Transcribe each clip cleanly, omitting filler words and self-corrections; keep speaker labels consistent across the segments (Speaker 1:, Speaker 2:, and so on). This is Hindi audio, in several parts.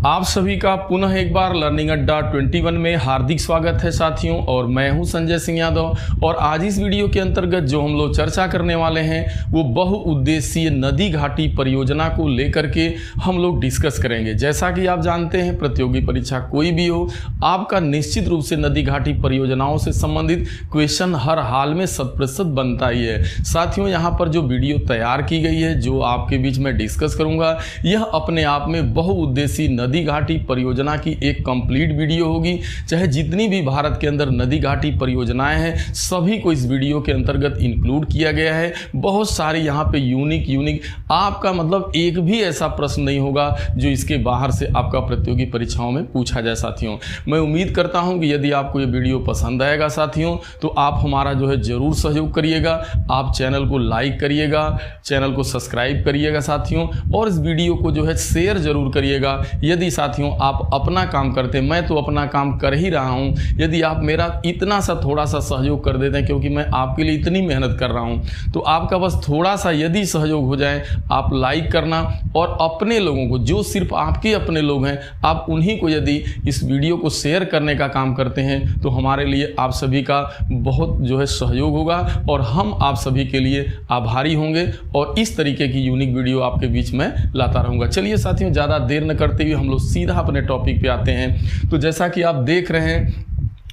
Speaker 1: आप सभी का पुनः एक बार लर्निंग अड्डा 21 में हार्दिक स्वागत है साथियों। और मैं हूं संजय सिंह यादव। और आज इस वीडियो के अंतर्गत जो हम लोग चर्चा करने वाले हैं वो बहुउद्देशीय नदी घाटी परियोजना को लेकर के हम लोग डिस्कस करेंगे। जैसा कि आप जानते हैं, प्रतियोगी परीक्षा कोई भी हो, आपका निश्चित रूप से नदी घाटी परियोजनाओं से संबंधित क्वेश्चन हर हाल में 100% बनता ही है। साथियों, यहाँ पर जो वीडियो तैयार की गई है, जो आपके बीच में डिस्कस करूँगा, यह अपने आप में बहुउद्देशीय नदी घाटी परियोजना की एक कंप्लीट वीडियो होगी। चाहे जितनी भी भारत के अंदर नदी घाटी परियोजनाएं हैं, सभी को इस वीडियो के अंतर्गत इंक्लूड किया गया है। बहुत सारी यहाँ पे यूनिक आपका मतलब एक भी ऐसा प्रश्न नहीं होगा जो इसके बाहर से आपका प्रतियोगी परीक्षाओं में पूछा जाए। साथियों, मैं उम्मीद करता हूँ कि यदि आपको ये वीडियो पसंद आएगा साथियों, तो आप हमारा जो है जरूर सहयोग करिएगा। आप चैनल को लाइक करिएगा, चैनल को सब्सक्राइब करिएगा साथियों, और इस वीडियो को जो है शेयर जरूर करिएगा। यदि साथियों आप अपना काम करते, मैं तो अपना काम कर ही रहा हूं, यदि आप मेरा इतना सा थोड़ा सा सहयोग कर देते हैं, क्योंकि मैं आपके लिए इतनी मेहनत कर रहा हूं, तो आपका बस थोड़ा सा यदि सहयोग हो जाए, आप लाइक करना और अपने लोगों को, जो सिर्फ आपके अपने लोग हैं, आप उन्हीं को यदि इस वीडियो को शेयर करने का काम करते हैं, तो हमारे लिए आप सभी का बहुत जो है सहयोग होगा और हम आप सभी के लिए आभारी होंगे और इस तरीके की यूनिक वीडियो आपके बीच में लाता रहूँगा। चलिए साथियों, ज़्यादा देर न करते हुए हम लोग सीधा अपने टॉपिक पे आते हैं। तो जैसा कि आप देख रहे हैं,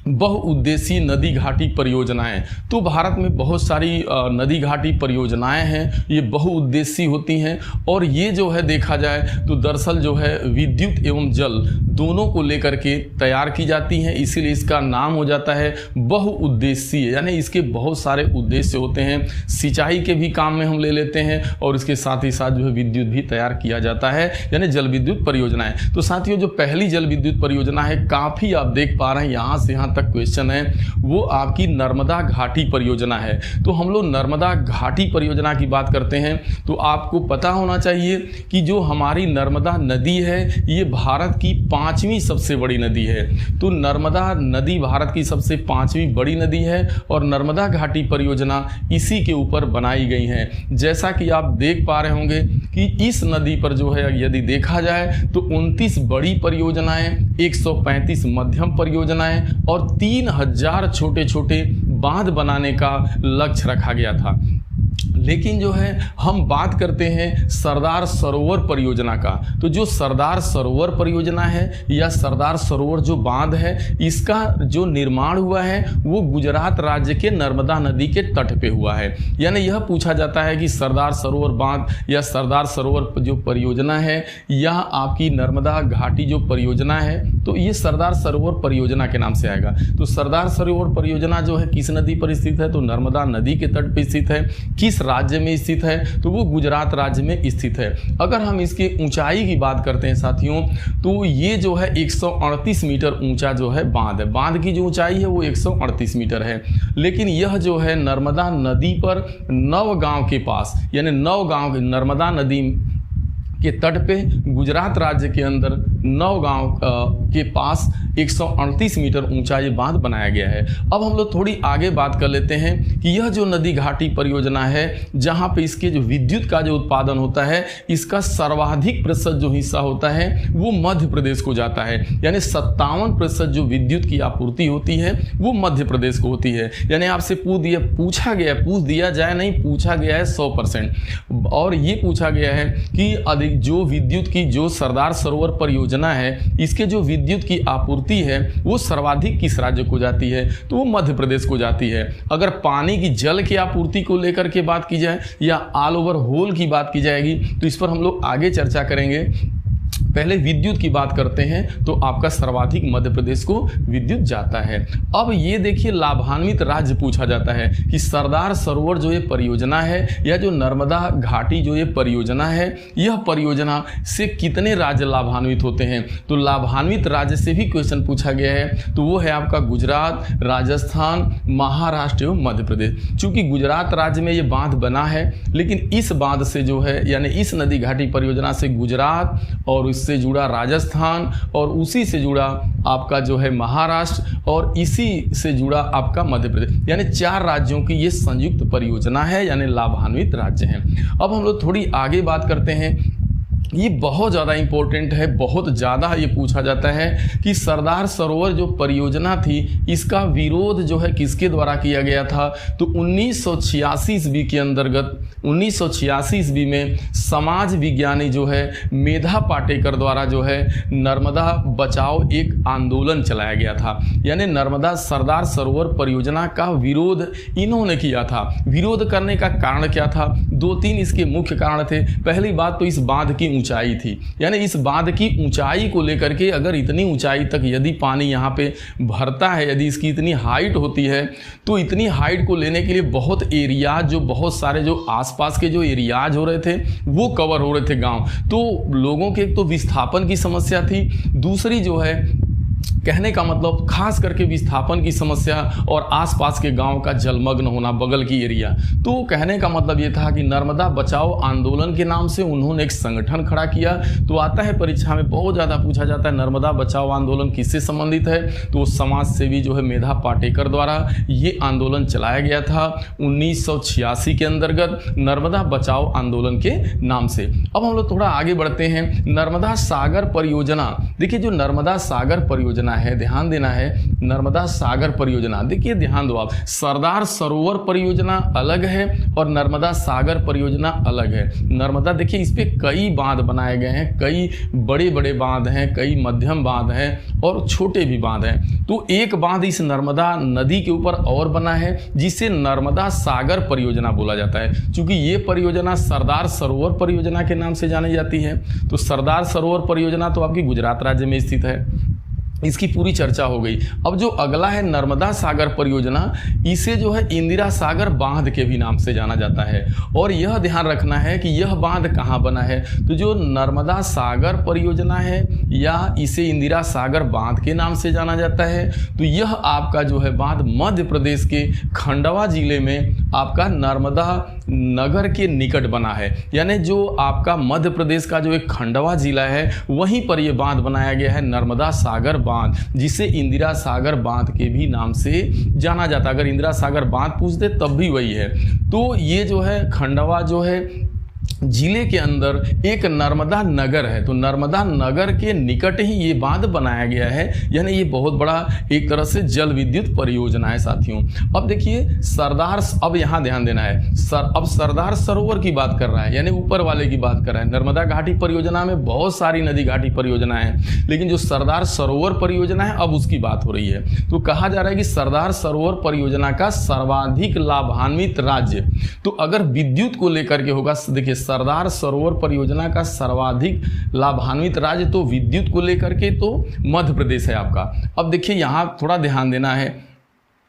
Speaker 1: बहुउद्देशीय नदी घाटी परियोजनाएं, तो भारत में बहुत सारी नदी घाटी परियोजनाएं हैं। ये बहुउद्देशीय होती हैं और ये जो है देखा जाए तो दरअसल जो है विद्युत एवं जल दोनों को लेकर के तैयार की जाती हैं, इसीलिए इसका नाम हो जाता है बहुउद्देशीय। यानी इसके बहुत सारे उद्देश्य होते हैं। सिंचाई के भी काम में हम ले लेते हैं और इसके साथ ही साथ जो है विद्युत भी तैयार किया जाता है, यानी जल विद्युत परियोजनाएं। तो साथियों, जो पहली जल विद्युत परियोजना है, काफ़ी आप देख पा रहे हैं यहाँ से यहाँ तक क्वेश्चन है, वो आपकी नर्मदा घाटी परियोजना है। तो हम लोग नर्मदा घाटी परियोजना की बात करते हैं, तो आपको पता होना चाहिए कि जो हमारी नर्मदा नदी है, ये भारत की 5वीं सबसे बड़ी नदी है। तो नर्मदा नदी भारत की सबसे 5वीं बड़ी नदी है और नर्मदा घाटी परियोजना इसी के ऊपर बनाई गई है। जैसा कि आप देख पा रहे होंगे कि इस नदी पर जो है यदि देखा जाए तो 29 बड़ी परियोजनाएं, 135 मध्यम परियोजनाएं और 3000 छोटे छोटे बांध बनाने का लक्ष्य रखा गया था। लेकिन जो है हम बात करते हैं सरदार सरोवर परियोजना का, तो जो सरदार सरोवर परियोजना है या सरदार सरोवर जो बांध है, इसका जो निर्माण हुआ है वो गुजरात राज्य के नर्मदा नदी के तट पे हुआ है। यानी यह पूछा जाता है कि सरदार सरोवर बांध या सरदार सरोवर जो परियोजना है, यह आपकी नर्मदा घाटी जो परियोजना है, तो ये सरदार सरोवर परियोजना के नाम से आएगा। तो सरदार सरोवर परियोजना जो है किस नदी पर स्थित है, तो नर्मदा नदी के तट पर स्थित है। किस राज्य में स्थित है, तो वो गुजरात राज्य में स्थित है। अगर हम इसके ऊंचाई की बात करते हैं साथियों, तो ये जो है 138 मीटर ऊंचा जो है बांध है। बांध की जो ऊंचाई है वो 138 मीटर है। लेकिन यह जो है नर्मदा नदी पर नवगांव के पास, यानी नवगांव नर्मदा नदी के तट पे गुजरात राज्य के अंदर नवगांव के पास 138 मीटर ऊंचा ये बांध बनाया गया है। अब हम लोग थोड़ी आगे बात कर लेते हैं कि यह जो नदी घाटी परियोजना है, जहां पे इसके जो विद्युत का जो उत्पादन होता है, इसका सर्वाधिक प्रतिशत जो हिस्सा होता है वो मध्य प्रदेश को जाता है। यानी 57% जो विद्युत की आपूर्ति होती है वो मध्य प्रदेश को होती है। यानी आपसे पूछा गया है 100%। और ये पूछा गया है कि अधिक जो विद्युत की जो सरदार सरोवर परियोजना है, इसके जो विद्युत की आपूर्ति है वो सर्वाधिक किस राज्य को जाती है, तो वो मध्य प्रदेश को जाती है। अगर पानी की जल की आपूर्ति को लेकर के बात की जाए या ऑल ओवर होल की बात की जाएगी, तो इस पर हम लोग आगे चर्चा करेंगे। पहले विद्युत की बात करते हैं, तो आपका सर्वाधिक मध्य प्रदेश को विद्युत जाता है। अब ये देखिए, लाभान्वित राज्य पूछा जाता है कि सरदार सरोवर जो ये परियोजना है या जो नर्मदा घाटी जो ये परियोजना है, यह परियोजना से कितने राज्य लाभान्वित होते हैं। तो लाभान्वित राज्य से भी क्वेश्चन पूछा गया है, तो वो है आपका गुजरात, राजस्थान, महाराष्ट्र एवं मध्य प्रदेश। चूंकि गुजरात राज्य में ये बांध बना है, लेकिन इस बांध से जो है, यानी इस नदी घाटी परियोजना से गुजरात और उससे जुड़ा राजस्थान और उसी से जुड़ा आपका जो है महाराष्ट्र और इसी से जुड़ा आपका मध्य प्रदेश, यानी 4 राज्यों की ये संयुक्त परियोजना है, यानी लाभान्वित राज्य हैं। अब हम लोग थोड़ी आगे बात करते हैं ये बहुत ज़्यादा इम्पोर्टेंट है, बहुत ज़्यादा ये पूछा जाता है कि सरदार सरोवर जो परियोजना थी इसका विरोध जो है किसके द्वारा किया गया था। तो 1986 ईस्वी के अंतर्गत 1986 ईस्वी में समाज विज्ञानी जो है मेधा पाटेकर द्वारा जो है नर्मदा बचाओ एक आंदोलन चलाया गया था। यानी नर्मदा सरदार सरोवर परियोजना का विरोध इन्होंने किया था। विरोध करने का कारण क्या था? 2-3 इसके मुख्य कारण थे। पहली बात तो इस बांध की ऊंचाई थी, यानी इस बांध की ऊंचाई को लेकर के अगर इतनी ऊंचाई तक यदि पानी यहाँ पे भरता है, यदि इसकी इतनी हाइट होती है तो इतनी हाइट को लेने के लिए बहुत एरियाज, जो बहुत सारे जो आसपास के जो एरियाज हो रहे थे वो कवर हो रहे थे गांव। तो लोगों के एक तो विस्थापन की समस्या थी, दूसरी जो है कहने का मतलब खास करके विस्थापन की समस्या और आसपास के गांव का जलमग्न होना, बगल की एरिया। तो कहने का मतलब ये था कि नर्मदा बचाओ आंदोलन के नाम से उन्होंने एक संगठन खड़ा किया। तो आता है परीक्षा में बहुत ज़्यादा पूछा जाता है नर्मदा बचाओ आंदोलन किससे संबंधित है, तो समाज सेवी जो है मेधा पाटेकर द्वारा ये आंदोलन चलाया गया था 1986 के अंतर्गत नर्मदा बचाओ आंदोलन के नाम से। अब हम लोग थोड़ा आगे बढ़ते हैं। नर्मदा सागर परियोजना, देखिए जो नर्मदा सागर परियोजना है, ध्यान देना है, नर्मदा सागर परियोजना, देखिए ध्यान दो आप, सरदार सरोवर परियोजना अलग है और नर्मदा सागर परियोजना अलग है। नर्मदा देखिए इस पे कई बांध बनाए गए हैं, कई बड़े बड़े बांध हैं, कई मध्यम बांध हैं और छोटे भी बांध हैं। तो एक बांध इस नर्मदा नदी के ऊपर और बना है जिसे नर्मदा सागर परियोजना बोला जाता है। चूंकि ये परियोजना सरदार सरोवर परियोजना के नाम से जानी जाती है, तो सरदार सरोवर परियोजना तो आपकी गुजरात राज्य में स्थित है, इसकी पूरी चर्चा हो गई। अब जो अगला है नर्मदा सागर परियोजना, इसे जो है इंदिरा सागर बांध के भी नाम से जाना जाता है। और यह ध्यान रखना है कि यह बांध कहाँ बना है, तो जो नर्मदा सागर परियोजना है या इसे इंदिरा सागर बांध के नाम से जाना जाता है, तो यह आपका जो है बांध मध्य प्रदेश के खंडवा जिले में आपका नर्मदा नगर के निकट बना है। यानी जो आपका मध्य प्रदेश का जो एक खंडवा जिला है वहीं पर यह बांध बनाया गया है, नर्मदा सागर बांध, जिसे इंदिरा सागर बांध के भी नाम से जाना जाता है। अगर इंदिरा सागर बांध पूछते तब भी वही है। तो ये जो है खंडवा जो है जिले के अंदर एक नर्मदा नगर है, तो नर्मदा नगर के निकट ही ये बांध बनाया गया है। यानी ये बहुत बड़ा एक तरह से जल विद्युत परियोजना है साथियों। अब देखिए सरदार, अब यहाँ ध्यान देना है, अब सरदार सरोवर की बात कर रहा है, यानी ऊपर वाले की बात कर रहा है। नर्मदा घाटी परियोजना में बहुत सारी नदी घाटी परियोजना है, लेकिन जो सरदार सरोवर परियोजना है अब उसकी बात हो रही है। तो कहा जा रहा है कि सरदार सरोवर परियोजना का सर्वाधिक लाभान्वित राज्य, तो अगर विद्युत को लेकर के होगा, देखिए सरदार सरोवर परियोजना का सर्वाधिक लाभान्वित राज्य तो विद्युत को लेकर के तो मध्य प्रदेश है आपका। अब देखिए यहाँ थोड़ा ध्यान देना है,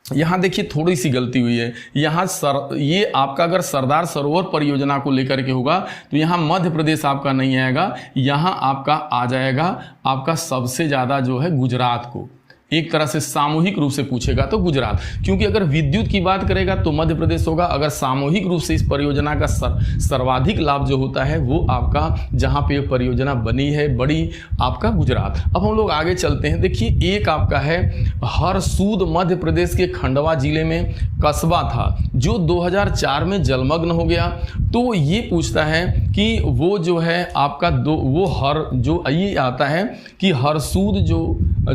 Speaker 1: यहाँ देखिए थोड़ी सी गलती हुई है। यहाँ ये आपका अगर सरदार सरोवर परियोजना को लेकर के होगा तो यहाँ मध्य प्रदेश आपका नहीं आएगा, यहाँ आपका आ जाएगा आपका सबसे ज़्यादा जो है गुजरात को। एक तरह से सामूहिक रूप से पूछेगा तो गुजरात, क्योंकि अगर विद्युत की बात करेगा तो मध्य प्रदेश होगा, अगर सामूहिक रूप से इस परियोजना का सर्वाधिक लाभ जो होता है वो आपका जहाँ पे परियोजना बनी है बड़ी आपका गुजरात। अब हम लोग आगे चलते हैं। देखिए एक आपका है हरसूद, मध्य प्रदेश के खंडवा जिले में कस्बा था जो 2004 में जलमग्न हो गया। तो ये पूछता है कि वो जो है आपका ये आता है कि हरसूद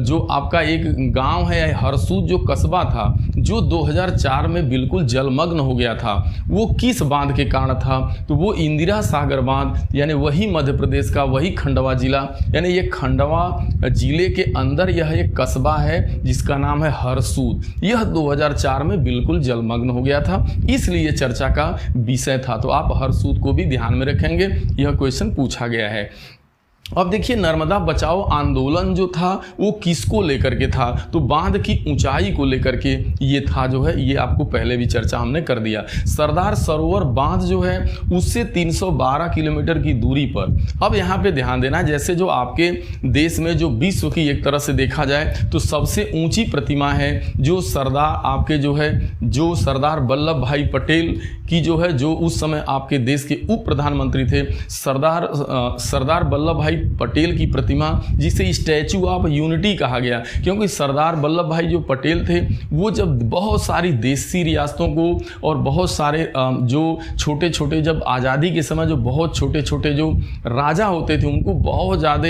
Speaker 1: जो आपका एक गांव है, हरसूद जो कस्बा था जो 2004 में बिल्कुल जलमग्न हो गया था, वो किस बांध के कारण था, तो वो इंदिरा सागर बांध, यानी वही मध्य प्रदेश का वही खंडवा जिला, यानी ये खंडवा जिले के अंदर यह एक कस्बा है जिसका नाम है हरसूद। यह 2004 में बिल्कुल जलमग्न हो गया था, इसलिए चर्चा का विषय था। तो आप हरसूद को भी ध्यान में रखेंगे, यह क्वेश्चन पूछा गया है। अब देखिए नर्मदा बचाओ आंदोलन जो था वो किसको लेकर के था, तो बांध की ऊंचाई को लेकर के ये था जो है, ये आपको पहले भी चर्चा हमने कर दिया। सरदार सरोवर बांध जो है उससे 312 किलोमीटर की दूरी पर। अब यहाँ पे ध्यान देना, जैसे जो आपके देश में जो विश्व की एक तरह से देखा जाए तो सबसे ऊंची प्रतिमा है जो सरदार आपके जो है जो सरदार वल्लभ भाई पटेल की जो है, जो उस समय आपके देश के उप प्रधानमंत्री थे सरदार वल्लभ भाई पटेल की प्रतिमा, जिसे स्टैचू ऑफ यूनिटी कहा गया, क्योंकि सरदार वल्लभ भाई जो पटेल थे वो जब बहुत सारी देशी रियासतों को और बहुत सारे जो छोटे छोटे, जब आज़ादी के समय जो बहुत छोटे छोटे जो राजा होते थे उनको बहुत ज़्यादा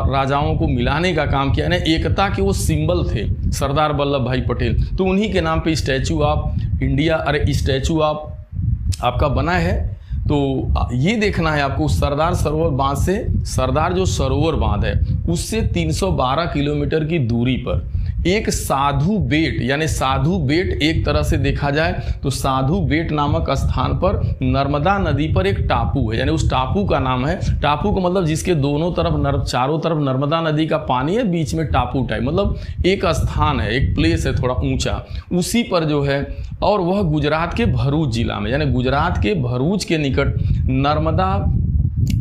Speaker 1: राजाओं को मिलाने का काम किया, यानी एकता के वो सिंबल थे सरदार वल्लभ भाई पटेल। तो उन्हीं के नाम पे स्टैचू ऑफ इंडिया, अरे स्टैचू ऑफ आपका बना है। तो ये देखना है आपको, सरदार सरोवर बांध से, सरदार जो सरोवर बांध है उससे 312 किलोमीटर की दूरी पर एक साधु बेट, यानी साधु बेट एक तरह से देखा जाए तो साधु बेट नामक स्थान पर नर्मदा नदी पर एक टापू है, यानी उस टापू का नाम है, टापू का मतलब जिसके दोनों तरफ चारों तरफ नर्मदा नदी का पानी है, बीच में टापू टाइप, मतलब एक स्थान है, एक प्लेस है थोड़ा ऊंचा, उसी पर जो है, और वह गुजरात के भरूच जिला में, यानी गुजरात के भरूच के निकट नर्मदा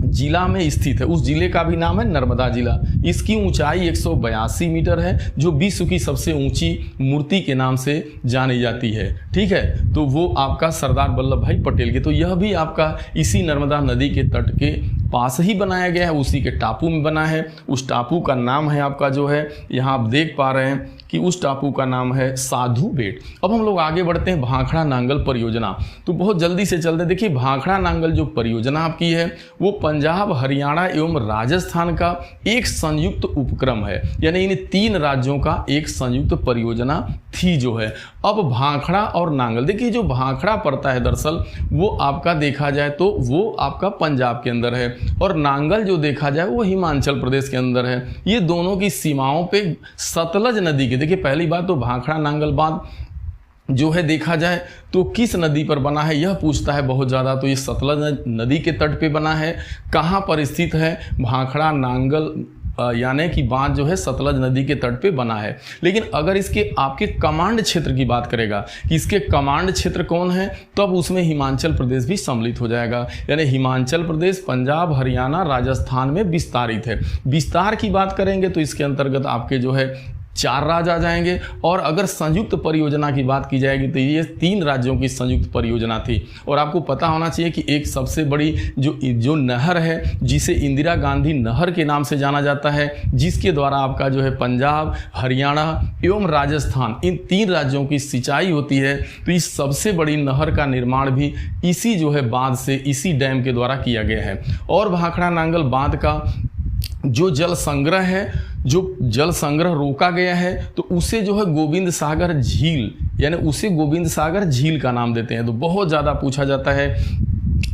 Speaker 1: जिला में स्थित है। उस जिले का भी नाम है नर्मदा जिला। इसकी ऊंचाई 182 मीटर है, जो विश्व की सबसे ऊंची मूर्ति के नाम से जानी जाती है। ठीक है, तो वो आपका सरदार वल्लभ भाई पटेल के, तो यह भी आपका इसी नर्मदा नदी के तट के पास ही बनाया गया है, उसी के टापू में बना है। उस टापू का नाम है आपका जो है, यहाँ आप देख पा रहे हैं कि उस टापू का नाम है साधु बेट। अब हम लोग आगे बढ़ते हैं, भाखड़ा नांगल परियोजना। तो बहुत जल्दी से चलते, देखिए भाखड़ा नांगल जो परियोजना आपकी है वो पंजाब, हरियाणा एवं राजस्थान का एक संयुक्त उपक्रम है, यानी इन 3 राज्यों का एक संयुक्त परियोजना थी जो है। अब भाखड़ा और नांगल, देखिए जो भाखड़ा पड़ता है दरअसल वो आपका देखा जाए तो वो आपका पंजाब के अंदर है, और नांगल जो देखा जाए वो हिमाचल प्रदेश के अंदर है। ये दोनों की सीमाओं पे सतलज नदी के, देखिए पहली बात तो भाखड़ा नांगल बांध जो है देखा जाए तो किस नदी पर बना है, यह पूछता है बहुत ज़्यादा। तो ये सतलज नदी के तट पे बना है। कहाँ पर स्थित है भाखड़ा नांगल यानी कि बांध जो है सतलज नदी के तट पे बना है। लेकिन अगर इसके आपके कमांड क्षेत्र की बात करेगा कि इसके कमांड क्षेत्र कौन है, तब उसमें हिमाचल प्रदेश भी सम्मिलित हो जाएगा, यानी हिमाचल प्रदेश, पंजाब, हरियाणा, राजस्थान में विस्तारित है। विस्तार की बात करेंगे तो इसके अंतर्गत आपके जो है 4 राज्य आ जाएंगे, और अगर संयुक्त परियोजना की बात की जाएगी तो ये 3 राज्यों की संयुक्त परियोजना थी। और आपको पता होना चाहिए कि एक सबसे बड़ी जो नहर है जिसे इंदिरा गांधी नहर के नाम से जाना जाता है, जिसके द्वारा आपका जो है पंजाब, हरियाणा एवं राजस्थान इन 3 राज्यों की सिंचाई होती है। तो इस सबसे बड़ी नहर का निर्माण भी इसी जो है बांध से, इसी डैम के द्वारा किया गया है। और भाखड़ा नांगल बांध का जो जल संग्रह है, जो जल संग्रह रोका गया है, तो उसे जो है गोविंद सागर झील, यानी उसे गोविंद सागर झील का नाम देते हैं। तो बहुत ज़्यादा पूछा जाता है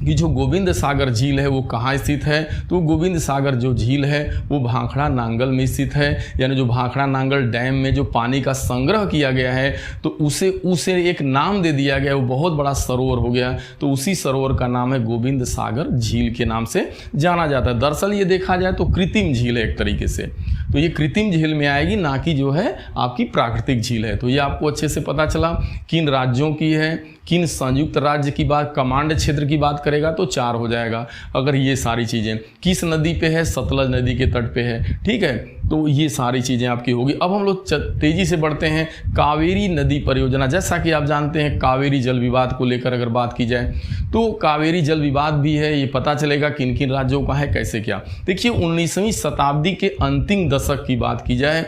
Speaker 1: कि जो गोविंद सागर झील है वो कहाँ स्थित है, तो गोविंद सागर जो झील है वो भाखड़ा नांगल में स्थित है, यानी जो भाखड़ा नांगल डैम में जो पानी का संग्रह किया गया है तो उसे एक नाम दे दिया गया, वो बहुत बड़ा सरोवर हो गया, तो उसी सरोवर का नाम है गोविंद सागर झील के नाम से जाना जाता है। दरअसल ये देखा जाए तो कृत्रिम झील है एक तरीके से, तो ये कृत्रिम झील में आएगी, ना कि जो है आपकी प्राकृतिक झील है। तो ये आपको अच्छे से पता चला किन राज्यों की है, किन संयुक्त राज्य की बात, कमांड क्षेत्र की बात करेगा तो 4 हो जाएगा। अगर ये सारी चीज़ें किस नदी पे है, सतलज नदी के तट पे है। ठीक है, तो ये सारी चीज़ें आपकी होगी। अब हम लोग तेज़ी से बढ़ते हैं, कावेरी नदी परियोजना। जैसा कि आप जानते हैं कावेरी जल विवाद को लेकर अगर बात की जाए तो कावेरी जल विवाद भी है, ये पता चलेगा किन किन राज्यों का है, कैसे क्या। देखिए 19वीं शताब्दी के अंतिम दशक की बात की जाए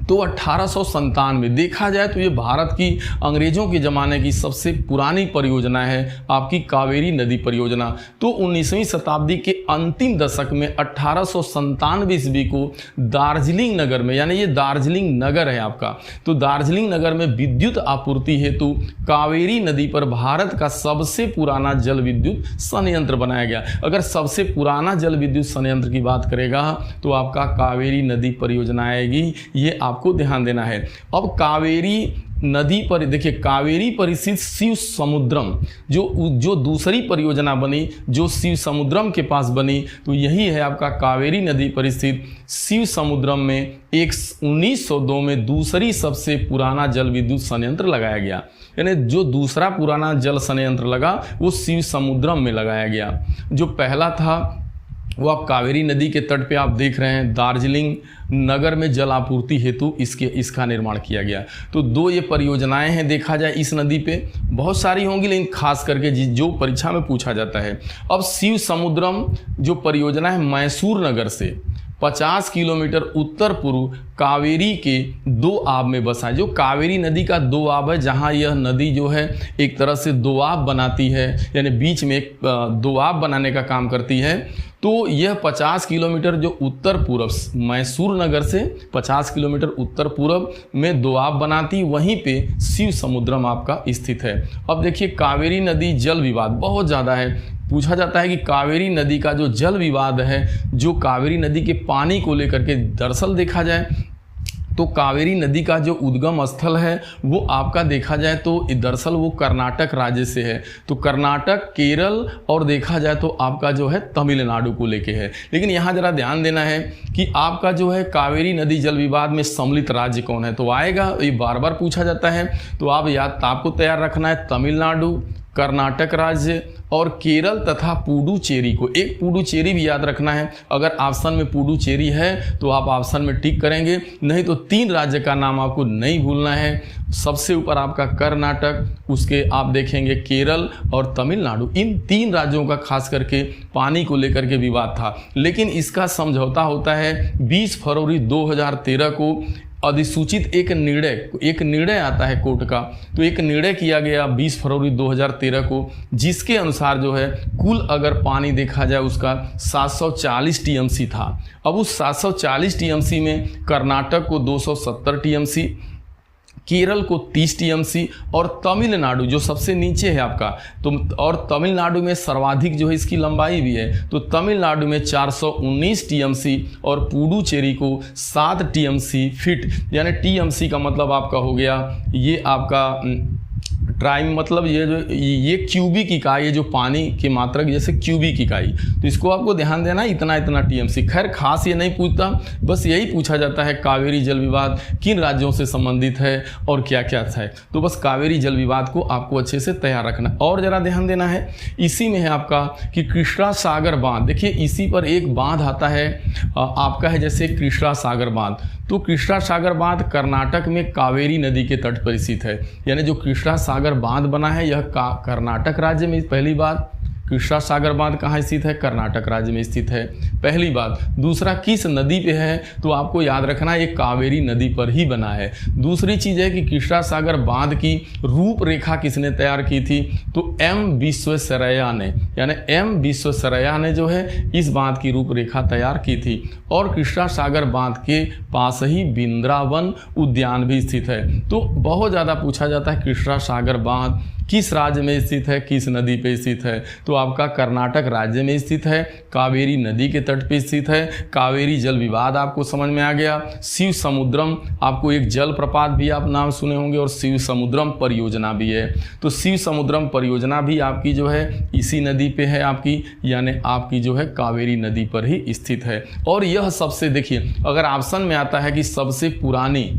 Speaker 1: तो 1897 देखा जाए तो ये भारत की अंग्रेजों के ज़माने की सबसे पुरानी परियोजना है आपकी कावेरी नदी परियोजना। तो 19वीं शताब्दी के अंतिम दशक में 1897 ईस्वी को दार्जिलिंग नगर में, यानी ये दार्जिलिंग नगर है आपका, तो दार्जिलिंग नगर में विद्युत आपूर्ति हेतु कावेरी नदी पर भारत का सबसे पुराना जल विद्युत संयंत्र बनाया गया। अगर सबसे पुराना जल विद्युत संयंत्र की बात करेगा तो आपका कावेरी नदी परियोजना आएगी, ये आपको ध्यान देना है। अब कावेरी नदी पर देखिए, कावेरी पर स्थित शिव समुद्रम जो दूसरी परियोजना बनी, जो शिव समुद्रम के पास बनी, तो यही है आपका कावेरी नदी पर स्थित शिव समुद्रम में एक 1902 में दूसरी सबसे पुराना जल विद्युत संयंत्र लगाया गया। यानी जो दूसरा पुराना जल संयंत्र लगा वो शिव समुद्रम में लगाया गया। जो पहला था वो आप कावेरी नदी के तट पे आप देख रहे हैं दार्जिलिंग नगर में जल आपूर्ति हेतु इसका निर्माण किया गया। तो 2 ये परियोजनाएं हैं देखा जाए इस नदी पे, बहुत सारी होंगी लेकिन खास करके जो परीक्षा में पूछा जाता है। अब शिव समुद्रम जो परियोजना है मैसूर नगर से 50 किलोमीटर उत्तर पूर्व कावेरी के दोआब में बसा है। जो कावेरी नदी का दोआब है, जहाँ यह नदी जो है एक तरह से दोआब बनाती है, यानी बीच में एक दोआब बनाने का काम करती है। तो यह 50 किलोमीटर जो उत्तर पूर्व मैसूर नगर से 50 किलोमीटर उत्तर पूर्व में दोआब बनाती, वहीं पे शिव समुद्रम आपका स्थित है। अब देखिए कावेरी नदी जल विवाद बहुत ज़्यादा है। पूछा जाता है कि कावेरी नदी का जो जल विवाद है, जो कावेरी नदी के पानी को लेकर के, दरअसल देखा जाए तो कावेरी नदी का जो उद्गम स्थल है वो आपका देखा जाए तो दरअसल वो कर्नाटक राज्य से है। तो कर्नाटक, केरल और देखा जाए तो आपका जो है तमिलनाडु को लेके है। लेकिन यहाँ जरा ध्यान देना है कि आपका जो है कावेरी नदी जल विवाद में सम्मिलित राज्य कौन है, तो आएगा, ये बार बार पूछा जाता है। तो आप याद आपको तैयार रखना है तमिलनाडु, कर्नाटक राज्य और केरल तथा पुडुचेरी को। एक पुडुचेरी भी याद रखना है। अगर ऑप्शन में पुडुचेरी है तो आप ऑप्शन में टिक करेंगे, नहीं तो 3 राज्य का नाम आपको नहीं भूलना है। सबसे ऊपर आपका कर्नाटक, उसके आप देखेंगे केरल और तमिलनाडु। इन 3 राज्यों का खास करके पानी को लेकर के विवाद था, लेकिन इसका समझौता होता है 20 फरवरी 2013 को। अधिसूचित एक निर्णय आता है कोर्ट का, तो एक निर्णय किया गया 20 फरवरी 2013 को, जिसके अनुसार जो है कुल अगर पानी देखा जाए उसका 740 टीएमसी था। अब उस 740 टीएमसी में कर्नाटक को 270 टीएमसी, केरल को 30 टीएमसी और तमिलनाडु जो सबसे नीचे है आपका, तो और तमिलनाडु में सर्वाधिक जो है इसकी लंबाई भी है, तो तमिलनाडु में 419 टीएमसी और पुडुचेरी को 7 टीएमसी फिट, यानी टीएमसी का मतलब आपका हो गया ये आपका ट्राइम, मतलब ये क्यूबिक इकाई, ये जो पानी की मात्रा जैसे क्यूबिक इकाई, तो इसको आपको ध्यान देना इतना इतना टीएमसी। खैर खास ये नहीं पूछता, बस यही पूछा जाता है कावेरी जल विवाद किन राज्यों से संबंधित है और क्या क्या है। तो बस कावेरी जल विवाद को आपको अच्छे से तैयार रखना। और जरा ध्यान देना है इसी में है आपका कि कृष्णा सागर बांध। देखिए इसी पर एक बांध आता है आपका है जैसे कृष्णा सागर बांध। तो कृष्णा सागर बांध कर्नाटक में कावेरी नदी के तट पर स्थित है, यानी जो कृष्णा सागर बांध बना है यह कर्नाटक राज्य में। पहली बात, कृष्णा सागर बांध कहाँ स्थित है? कर्नाटक राज्य में स्थित है, पहली बात। दूसरा, किस नदी पे है? तो आपको याद रखना ये कावेरी नदी पर ही बना है। दूसरी चीज़ है कि कृष्णा सागर बांध की रूपरेखा किसने तैयार की थी? तो एम विश्वेश्वरैया ने, यानी एम विश्वेश्वरैया ने जो है इस बांध की रूपरेखा तैयार की थी। और कृष्णा सागर बांध के पास ही वृंदावन उद्यान भी स्थित है। तो बहुत ज़्यादा पूछा जाता है कृष्णा सागर बांध किस राज्य में स्थित है, किस नदी पे स्थित है? तो आपका कर्नाटक राज्य में स्थित है, कावेरी नदी के तट पे स्थित है। कावेरी जल विवाद आपको समझ में आ गया। शिव समुद्रम, आपको एक जल प्रपात भी आप नाम सुने होंगे और शिव समुद्रम परियोजना भी है। तो शिव समुद्रम परियोजना भी आपकी जो है इसी नदी पे है आपकी, यानी आपकी जो है कावेरी नदी पर ही स्थित है। और यह सबसे, देखिए अगर ऑप्शन में आता है कि सबसे पुरानी,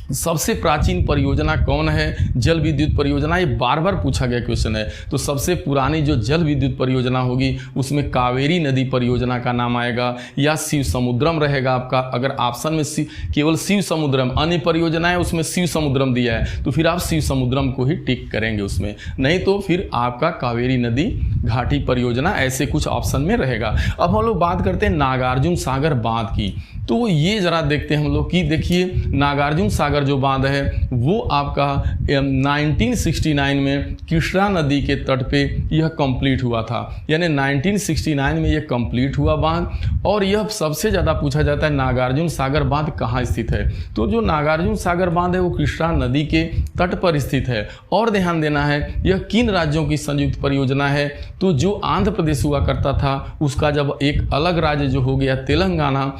Speaker 1: सबसे प्राचीन परियोजना कौन है, जल विद्युत परियोजना, ये बार बार पूछा गया क्वेश्चन है। तो सबसे पुरानी जो जल विद्युत परियोजना होगी उसमें कावेरी नदी परियोजना का नाम आएगा या शिव समुद्रम रहेगा आपका। अगर ऑप्शन में केवल शिव समुद्रम, अन्य परियोजनाएं उसमें शिव समुद्रम दिया है तो फिर आप शिव समुद्रम को ही टिक करेंगे उसमें, नहीं तो फिर आपका कावेरी नदी घाटी परियोजना ऐसे कुछ ऑप्शन में रहेगा। अब हम लोग बात करते हैं नागार्जुन सागर बांध की। तो ये जरा देखते हैं हम लोग कि देखिए नागार्जुन सागर जो बांध है वो आपका 1969 में कृष्णा नदी के तट पे यह कंप्लीट हुआ था, यानी 1969 में यह कंप्लीट हुआ बांध। और यह सबसे ज़्यादा पूछा जाता है नागार्जुन सागर बांध कहाँ स्थित है? तो जो नागार्जुन सागर बांध है वो कृष्णा नदी के तट पर स्थित है। और ध्यान देना है यह किन राज्यों की संयुक्त परियोजना है? तो जो आंध्र प्रदेश हुआ करता था उसका जब एक अलग राज्य जो हो गया तेलंगाना,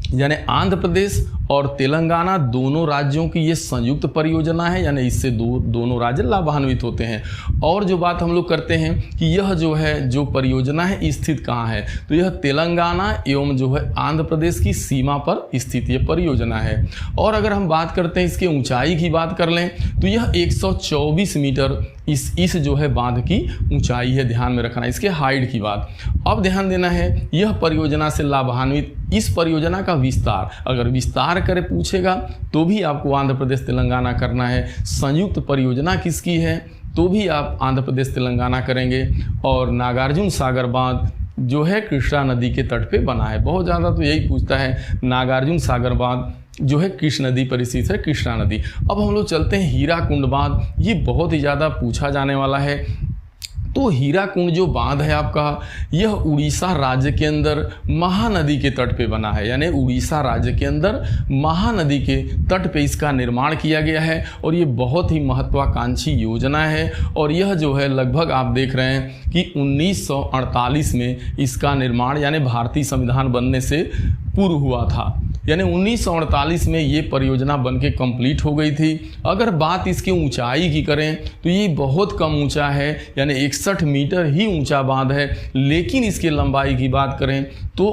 Speaker 1: यानी आंध्र प्रदेश और तेलंगाना दोनों राज्यों की ये संयुक्त परियोजना है, यानी इससे दोनों राज्य लाभान्वित होते हैं। और जो बात हम लोग करते हैं कि यह जो है जो परियोजना है स्थित कहाँ है, तो यह तेलंगाना एवं जो है आंध्र प्रदेश की सीमा पर स्थित ये परियोजना है। और अगर हम बात करते हैं इसके ऊंचाई की बात कर लें तो यह 124 मीटर इस जो है बांध की ऊंचाई है, ध्यान में रखना इसके हाइट की बात। अब ध्यान देना है यह परियोजना से लाभान्वित इस परियोजना का विस्तार, अगर विस्तार करे पूछेगा तो भी आपको आंध्र प्रदेश तेलंगाना करना है। संयुक्त परियोजना किसकी है तो भी आप आंध्र प्रदेश तेलंगाना करेंगे। और नागार्जुन सागर बांध जो है कृष्णा नदी के तट पे बना है, बहुत ज़्यादा तो यही पूछता है, नागार्जुन सागर बांध जो है कृष्ण नदी पर स्थित है, कृष्णा नदी। अब हम लोग चलते हैं हीराकुंड बांध, ये बहुत ही ज़्यादा पूछा जाने वाला है। तो हीराकुंड जो बांध है आपका, यह उड़ीसा राज्य के अंदर महानदी के तट पे बना है, यानी उड़ीसा राज्य के अंदर महानदी के तट पे इसका निर्माण किया गया है। और ये बहुत ही महत्वाकांक्षी योजना है। और यह जो है लगभग आप देख रहे हैं कि 1948 में इसका निर्माण यानी भारतीय संविधान बनने से पूर्व हुआ था, यानी 1948 में ये परियोजना बनके कंप्लीट हो गई थी। अगर बात इसकी ऊंचाई की करें तो ये बहुत कम ऊंचा है, यानी 61 मीटर ही ऊंचा बांध है। लेकिन इसकी लंबाई की बात करें तो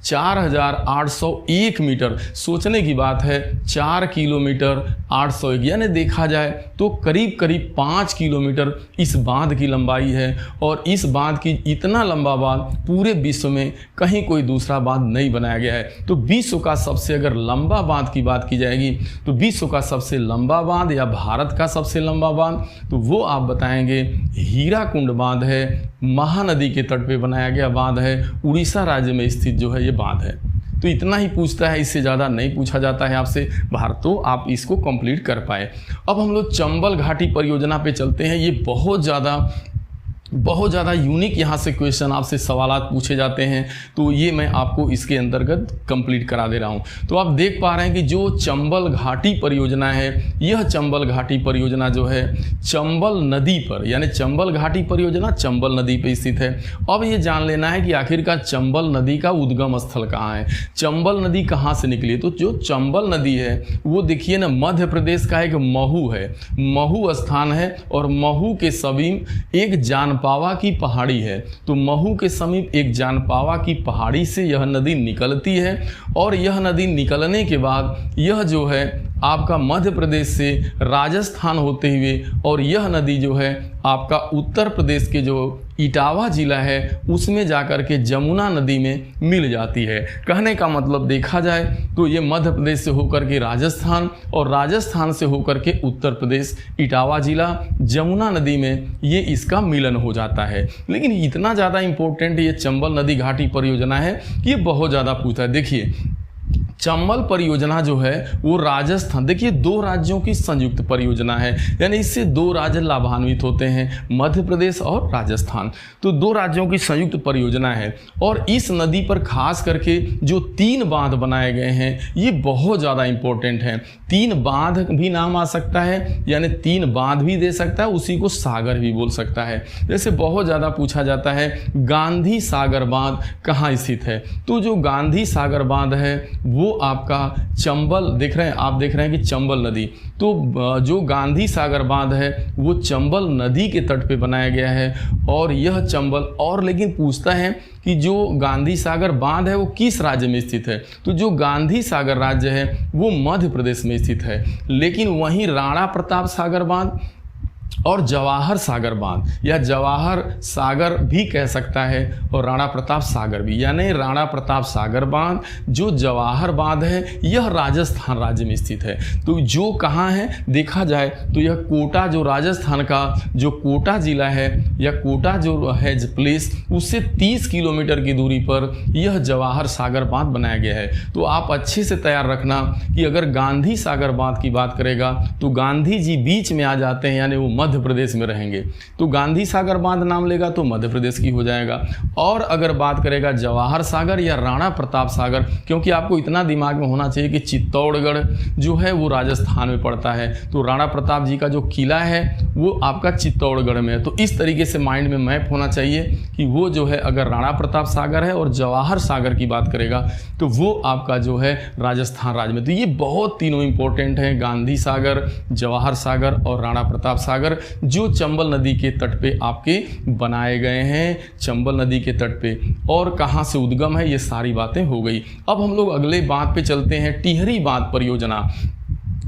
Speaker 1: 4,801 मीटर, सोचने की बात है, 4 किलोमीटर 801, यानी देखा जाए तो करीब करीब 5 किलोमीटर इस बांध की लंबाई है। और इस बांध की इतना लंबा बांध पूरे विश्व में कहीं कोई दूसरा बांध नहीं बनाया गया है। तो विश्व का सबसे अगर लंबा बांध की बात की जाएगी तो विश्व का सबसे लंबा बांध या भारत का सबसे लंबा बांध तो वो आप बताएंगे हीराकुंड बांध है, महानदी के तट पे बनाया गया बांध है, उड़ीसा राज्य में स्थित जो है ये बांध है। तो इतना ही पूछता है, इससे ज़्यादा नहीं पूछा जाता है आपसे बाहर, तो आप इसको कंप्लीट कर पाए। अब हम लोग चंबल घाटी परियोजना पे चलते हैं। ये बहुत ज़्यादा यूनिक यहाँ से क्वेश्चन आपसे सवालात पूछे जाते हैं, तो ये मैं आपको इसके अंतर्गत कंप्लीट करा दे रहा हूँ। तो आप देख पा रहे हैं कि जो चंबल घाटी परियोजना है, यह चंबल घाटी परियोजना जो है चंबल नदी पर, यानी चंबल घाटी परियोजना चंबल नदी पर स्थित है। अब ये जान लेना है कि आखिरकार चंबल नदी का उद्गम स्थल कहाँ है, चंबल नदी कहाँ से निकली। तो जो चंबल नदी है वो देखिए ना, मध्य प्रदेश का एक महू है, महू स्थान है। और महू के समीप एक जानपावा की पहाड़ी है। तो महू के समीप एक जानपावा की पहाड़ी से यह नदी निकलती है। और यह नदी निकलने के बाद यह जो है आपका मध्य प्रदेश से राजस्थान होते हुए, और यह नदी जो है आपका उत्तर प्रदेश के जो इटावा जिला है उसमें जाकर के जमुना नदी में मिल जाती है। कहने का मतलब देखा जाए तो ये मध्य प्रदेश से होकर के राजस्थान, और राजस्थान से होकर के उत्तर प्रदेश, इटावा जिला, जमुना नदी में ये इसका मिलन हो जाता है। लेकिन इतना ज़्यादा इम्पोर्टेंट ये चंबल नदी घाटी परियोजना है कि ये बहुत ज़्यादा पूछता है। देखिए चंबल परियोजना जो है वो राजस्थान, देखिए 2 राज्यों की संयुक्त परियोजना है, यानी इससे 2 राज्य लाभान्वित होते हैं, मध्य प्रदेश और राजस्थान। तो 2 राज्यों की संयुक्त परियोजना है। और इस नदी पर खास करके जो 3 बांध बनाए गए हैं ये बहुत ज़्यादा इम्पोर्टेंट हैं। 3 बांध भी नाम आ सकता है, यानी 3 बांध भी दे सकता है, उसी को सागर भी बोल सकता है। जैसे बहुत ज़्यादा पूछा जाता है गांधी सागर बांध कहाँ स्थित है। तो जो गांधी सागर बांध है वो आपका चंबल, देख रहे हैं आप, देख रहे हैं कि चंबल नदी, तो जो गांधी सागर बांध है वो चंबल नदी के तट पे बनाया गया है। और यह चंबल, और लेकिन पूछता है कि जो गांधी सागर बांध है वो किस राज्य में स्थित है। तो जो गांधी सागर राज्य है वो मध्य प्रदेश में स्थित है। लेकिन वहीं राणा प्रताप सागर बांध और जवाहर सागर बांध, या जवाहर सागर भी कह सकता है और राणा प्रताप सागर भी, यानी राणा प्रताप सागर बांध जो जवाहर बांध है यह राजस्थान राज्य में स्थित है। तो जो कहाँ है देखा जाए तो यह कोटा, जो राजस्थान का जो कोटा जिला है या कोटा जो है प्लेस, उससे 30 किलोमीटर की दूरी पर यह जवाहर सागर बांध बनाया गया है। तो आप अच्छे से तैयार रखना कि अगर गांधी सागर बांध की बात करेगा तो गांधी जी बीच में आ जाते हैं, यानी वो मध्य मध्य प्रदेश में रहेंगे। तो गांधी सागर बांध नाम लेगा तो मध्य प्रदेश की हो जाएगा। और अगर बात करेगा जवाहर सागर या राणा प्रताप सागर, क्योंकि आपको इतना दिमाग में होना चाहिए कि चित्तौड़गढ़ जो है वो राजस्थान में पड़ता है, तो राणा प्रताप जी का जो किला है वो आपका चित्तौड़गढ़ में है। तो इस तरीके से माइंड में मैप होना चाहिए कि वो जो है अगर राणा प्रताप सागर है और जवाहर सागर की बात करेगा तो वो आपका जो है राजस्थान राज्य में। तो ये बहुत तीनों इंपॉर्टेंट हैं, गांधी सागर, जवाहर सागर और राणा प्रताप सागर, जो चंबल नदी के तट पे आपके बनाए गए हैं, चंबल नदी के तट पे। और कहाँ से उद्गम है, ये सारी बातें हो गई। अब हम लोग अगले बात पे चलते हैं, टिहरी बांध परियोजना।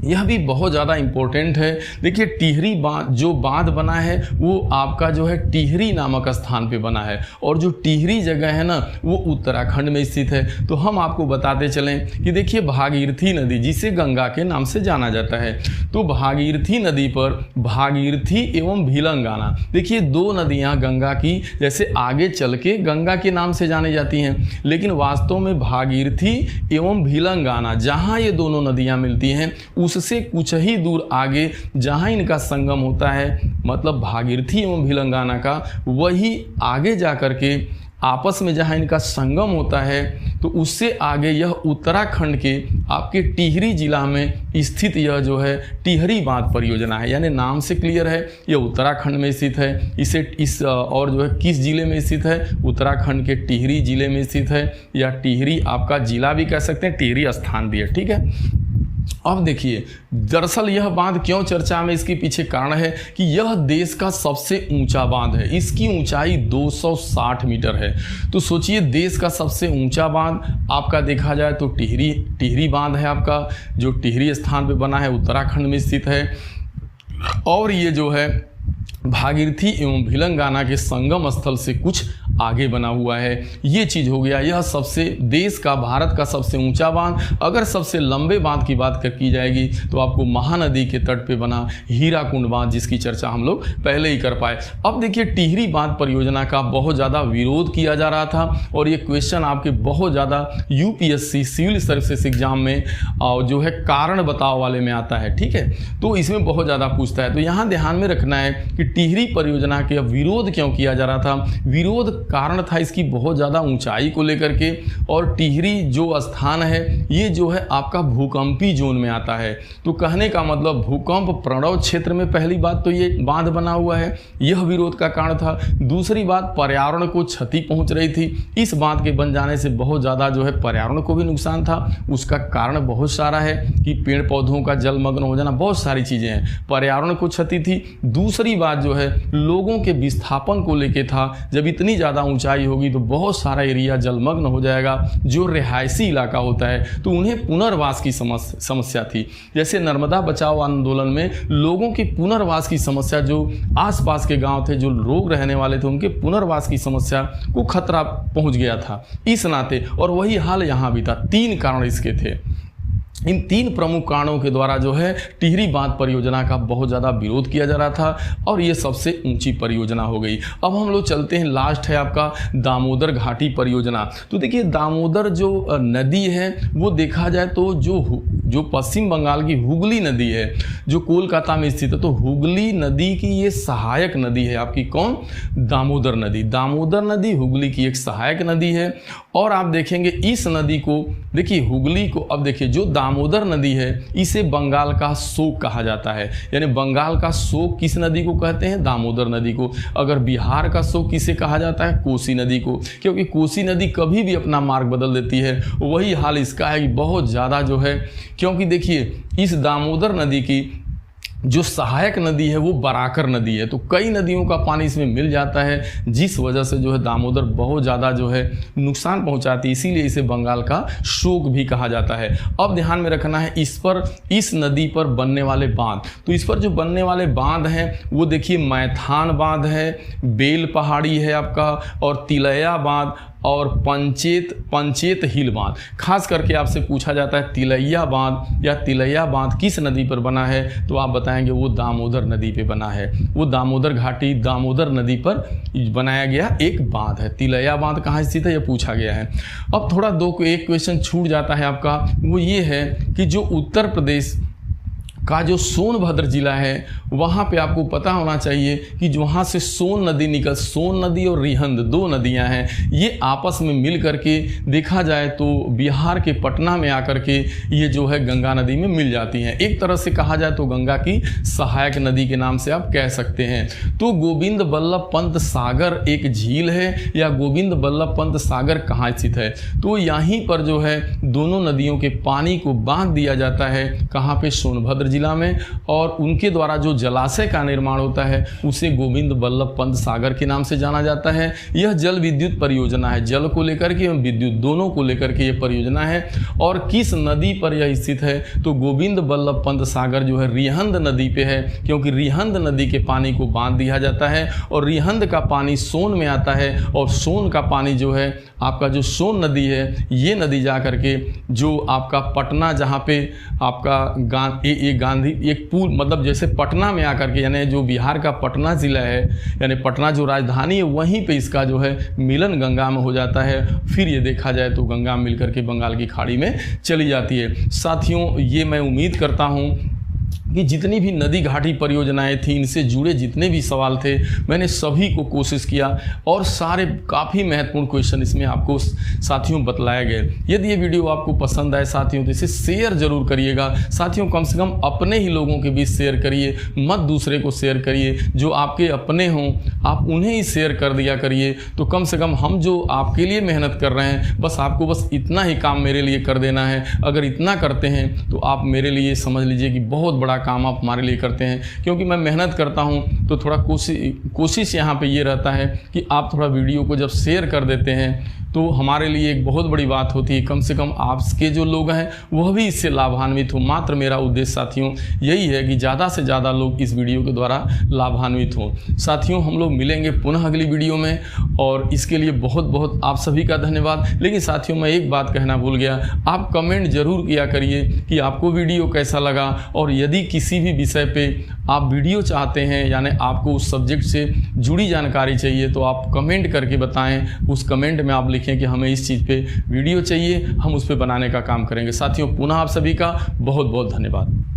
Speaker 1: यह भी बहुत ज़्यादा इम्पोर्टेंट है। देखिए टिहरी बांध जो बांध बना है वो आपका जो है टिहरी नामक स्थान पे बना है, और जो टिहरी जगह है ना वो उत्तराखंड में स्थित है। तो हम आपको बताते चलें कि देखिए भागीरथी नदी, जिसे गंगा के नाम से जाना जाता है, तो भागीरथी नदी पर भागीरथी एवं भीलंगाना, देखिए दो नदियाँ गंगा की जैसे आगे चल के गंगा के नाम से जानी जाती हैं, लेकिन वास्तव में भागीरथी एवं भीलंगाना जहाँ ये दोनों नदियाँ मिलती हैं उससे कुछ ही दूर आगे जहां इनका संगम होता है, मतलब भागीरथी एवं भीलंगाना का, वही आगे जा कर के आपस में जहां इनका संगम होता है, तो उससे आगे यह उत्तराखंड के आपके टिहरी जिला में स्थित यह जो है टिहरी बांध परियोजना है। यानी नाम से क्लियर है, यह उत्तराखंड में स्थित है। इसे और जो है किस जिले में स्थित है, उत्तराखंड के टिहरी जिले में स्थित है, या टिहरी आपका जिला भी कह सकते हैं, टिहरी स्थान भी है, ठीक है। अब देखिए दरअसल यह बांध क्यों चर्चा में, इसके पीछे कारण है कि यह देश का सबसे ऊंचा बांध है। इसकी ऊंचाई 260 मीटर है। तो सोचिए देश का सबसे ऊंचा बांध आपका देखा जाए तो टिहरी बांध है आपका, जो टिहरी स्थान पे बना है, उत्तराखंड में स्थित है। और ये जो है भागीरथी एवं भीलंगाना के संगम स्थल से कुछ आगे बना हुआ है। ये चीज़ हो गया, यह सबसे देश का, भारत का सबसे ऊंचा बांध। अगर सबसे लंबे बांध की बात की जाएगी तो आपको महानदी के तट पे बना हीराकुंड बांध, जिसकी चर्चा हम लोग पहले ही कर पाए। अब देखिए टिहरी बांध परियोजना का बहुत ज़्यादा विरोध किया जा रहा था, और ये क्वेश्चन आपके बहुत ज़्यादा यूपीएससी सिविल सर्विसेज एग्जाम में जो है कारण बताओ वाले में आता है, ठीक है। तो इसमें बहुत ज़्यादा पूछता है। तो यहाँ ध्यान में रखना है कि टिहरी परियोजना के विरोध क्यों किया जा रहा था। विरोध कारण था इसकी बहुत ज़्यादा ऊंचाई को लेकर के, और टिहरी जो स्थान है ये जो है आपका भूकंपी जोन में आता है। तो कहने का मतलब भूकंप प्रणव क्षेत्र में पहली बात तो ये बांध बना हुआ है, यह विरोध का कारण था। दूसरी बात, पर्यावरण को क्षति पहुंच रही थी। इस बांध के बन जाने से बहुत ज़्यादा जो है पर्यावरण को भी नुकसान था। उसका कारण बहुत सारा है कि पेड़ पौधों का जलमग्न हो जाना, बहुत सारी चीज़ें हैं। पर्यावरण को क्षति थी। दूसरी बात जो है लोगों के विस्थापन को लेके था। जब इतनी ज़्यादा ऊंचाई होगी तो बहुत सारा एरिया जलमग्न हो जाएगा, जो रिहायशी इलाका होता है, तो उन्हें पुनर्वास की समस्या थी। जैसे नर्मदा बचाओ आंदोलन में लोगों की पुनर्वास की समस्या, जो आसपास के गांव थे, जो लोग रहने वाले थे, उनके पुनर्वास की समस्या को खतरा पहुंच गया था इस नाते। और वही हाल यहाँ भी था। 3 कारण इसके थे। इन 3 प्रमुख कारणों के द्वारा जो है टिहरी बांध परियोजना का बहुत ज़्यादा विरोध किया जा रहा था, और ये सबसे ऊंची परियोजना हो गई। अब हम लोग चलते हैं, लास्ट है आपका दामोदर घाटी परियोजना। तो देखिए दामोदर जो नदी है वो देखा जाए तो जो पश्चिम बंगाल की हुगली नदी है, जो कोलकाता में स्थित है, तो हुगली नदी की ये सहायक नदी है आपकी। कौन? दामोदर नदी। दामोदर नदी हुगली की एक सहायक नदी है। और आप देखेंगे इस नदी को, देखिए हुगली को, अब देखिए जो दामोदर नदी है इसे बंगाल का शोक कहा जाता है। यानी बंगाल का शोक किस नदी को कहते हैं? दामोदर नदी को। अगर बिहार का शोक किसे कहा जाता है? कोसी नदी को, क्योंकि कोसी नदी कभी भी अपना मार्ग बदल देती है। वही हाल इसका है कि बहुत ज़्यादा जो है, क्योंकि देखिए इस दामोदर नदी की जो सहायक नदी है वो बराकर नदी है, तो कई नदियों का पानी इसमें मिल जाता है, जिस वजह से जो है दामोदर बहुत ज़्यादा जो है नुकसान पहुंचाती है। इसीलिए इसे बंगाल का शोक भी कहा जाता है। अब ध्यान में रखना है इस नदी पर बनने वाले बांध। तो इस पर जो बनने वाले बांध हैं वो देखिए मैथान बांध है, बेल पहाड़ी है आपका, और तिलैया बांध और पंचेत हिल बांध। खास करके आपसे पूछा जाता है तिलैया बांध या तिलैया बांध किस नदी पर बना है, तो आप बताएंगे वो दामोदर नदी पे बना है। वो दामोदर घाटी दामोदर नदी पर बनाया गया एक बांध है। तिलैया बांध कहाँ स्थित है, ये पूछा गया है। अब थोड़ा एक क्वेश्चन छूट जाता है आपका, वो ये है कि जो उत्तर प्रदेश का जो सोनभद्र जिला है वहाँ पे आपको पता होना चाहिए कि वहाँ से सोन नदी और रिहंद 2 नदियाँ हैं, ये आपस में मिल करके देखा जाए तो बिहार के पटना में आकर के ये जो है गंगा नदी में मिल जाती हैं। एक तरह से कहा जाए तो गंगा की सहायक नदी के नाम से आप कह सकते हैं। तो गोविंद बल्लभ पंत सागर एक झील है या गोविंद बल्लभ पंत सागर कहाँ स्थित है, तो यहीं पर जो है दोनों नदियों के पानी को बांध दिया जाता है, कहाँ पे, सोनभद्र जिला में, और उनके द्वारा जो जलाशय का निर्माण होता है उसे गोविंद बल्लभ पंत सागर के नाम से जाना जाता है। यह जल विद्युत परियोजना है, जल को लेकर के एवं विद्युत दोनों को लेकर के यह परियोजना है। और किस नदी पर यह स्थित है, तो गोविंद बल्लभ पंत सागर जो है रिहंद नदी पे है, क्योंकि रिहंद नदी के पानी को बांध दिया जाता है और रिहंद का पानी सोन में आता है और सोन का पानी जो है आपका जो सोन नदी है, ये नदी जा करके जो आपका पटना, जहाँ पे आपका गांधी एक पुल, मतलब जैसे पटना में आकर के, यानी जो बिहार का पटना ज़िला है, यानी पटना जो राजधानी है, वहीं पे इसका जो है मिलन गंगा में हो जाता है। फिर ये देखा जाए तो गंगा मिल करके बंगाल की खाड़ी में चली जाती है। साथियों, ये मैं उम्मीद करता हूँ कि जितनी भी नदी घाटी परियोजनाएं थी, इनसे जुड़े जितने भी सवाल थे, मैंने सभी को कोशिश किया और सारे काफ़ी महत्वपूर्ण क्वेश्चन इसमें आपको साथियों बतलाए गए। यदि ये वीडियो आपको पसंद आए साथियों तो इसे शेयर जरूर करिएगा। साथियों, कम से कम अपने ही लोगों के बीच शेयर करिए, मत दूसरे को शेयर करिए। जो आपके अपने हों आप उन्हें ही शेयर कर दिया करिए, तो कम से कम हम जो आपके लिए मेहनत कर रहे हैं, बस आपको बस इतना ही काम मेरे लिए कर देना है। अगर इतना करते हैं तो आप मेरे लिए समझ लीजिए कि बहुत बड़ा काम आप हमारे लिए करते हैं, क्योंकि मैं मेहनत करता हूं तो थोड़ा कोशिश यहाँ पे ये रहता है कि आप थोड़ा वीडियो को जब शेयर कर देते हैं तो हमारे लिए एक बहुत बड़ी बात होती है। कम से कम आपके जो लोग हैं वह भी इससे लाभान्वित हो। मात्र मेरा उद्देश्य साथियों यही है कि ज़्यादा से ज़्यादा लोग इस वीडियो के द्वारा लाभान्वित हों। साथियों, हम लोग मिलेंगे पुनः अगली वीडियो में, और इसके लिए बहुत बहुत आप सभी का धन्यवाद। लेकिन साथियों, मैं एक बात कहना भूल गया, आप कमेंट जरूर किया करिए कि आपको वीडियो कैसा लगा, और यदि किसी भी विषय पर आप वीडियो चाहते हैं, यानी आपको उस सब्जेक्ट से जुड़ी जानकारी चाहिए, तो आप कमेंट करके बताएं। उस कमेंट में आप लिखें कि हमें इस चीज़ पे वीडियो चाहिए, हम उस पे बनाने का काम करेंगे। साथियों, पुनः आप सभी का बहुत बहुत धन्यवाद।